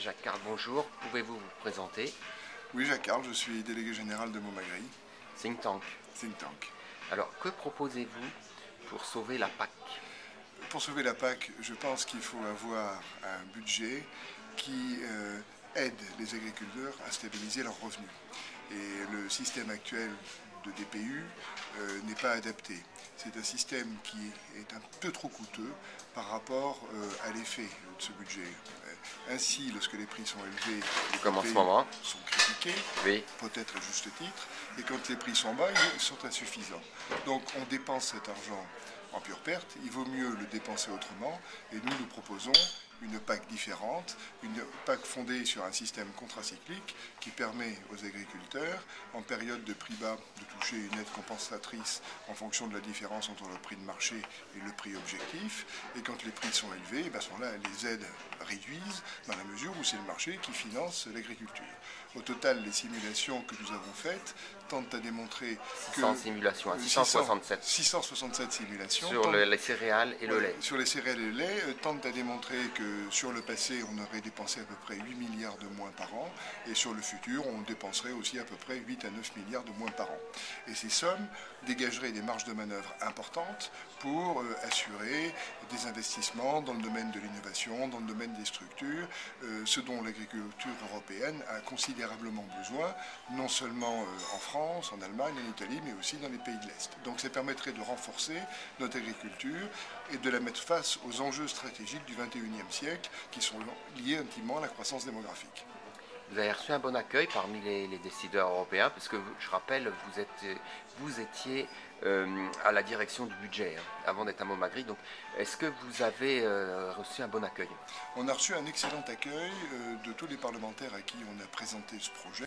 Jacques Carl, bonjour. Pouvez-vous vous présenter? Oui, Jacques Carl, je suis délégué général de Montmagry, Think Tank. think tank. Alors, que proposez-vous pour sauver la PAC? Pour sauver la PAC, je pense qu'il faut avoir un budget qui aide les agriculteurs à stabiliser leurs revenus. Et le système actuel de DPU n'est pas adapté. C'est un système qui est un peu trop coûteux par rapport à l'effet de ce budget. Ainsi, lorsque les prix sont élevés, les Comme en ce DPU moment. sont critiqués, Oui. peut-être à juste titre, et quand les prix sont bas, ils sont insuffisants. Donc on dépense cet argent en pure perte, il vaut mieux le dépenser autrement, et nous proposons une PAC différente, une PAC fondée sur un système contracyclique qui permet aux agriculteurs, en période de prix bas, de toucher une aide compensatrice en fonction de la différence entre le prix de marché et le prix objectif, et quand les prix sont élevés, à ce moment-là, les aides réduisent dans la mesure où c'est le marché qui finance l'agriculture. Au total, les simulations que nous avons faites tentent à démontrer 600 simulations, 667. 667 simulations. Sur les céréales et le lait. Sur les céréales et le lait, tentent à démontrer que sur le passé, on aurait dépensé à peu près 8 milliards de moins par an, et sur le futur, on dépenserait aussi à peu près 8 à 9 milliards de moins par an. Et ces sommes dégageraient des marges de manœuvre importantes pour assurer des investissements dans le domaine de l'innovation, dans le domaine des structures, ce dont l'agriculture européenne a considérablement besoin, non seulement en France, en Allemagne, en Italie, mais aussi dans les pays de l'Est. Donc ça permettrait de renforcer notre agriculture et de la mettre face aux enjeux stratégiques du XXIe siècle qui sont liés intimement à la croissance démographique. Vous avez reçu un bon accueil parmi les décideurs européens, parce que je rappelle, vous étiez à la direction du budget avant d'être à Montmagry. Donc, est-ce que vous avez reçu un bon accueil? On a reçu un excellent accueil de tous les parlementaires à qui on a présenté ce projet.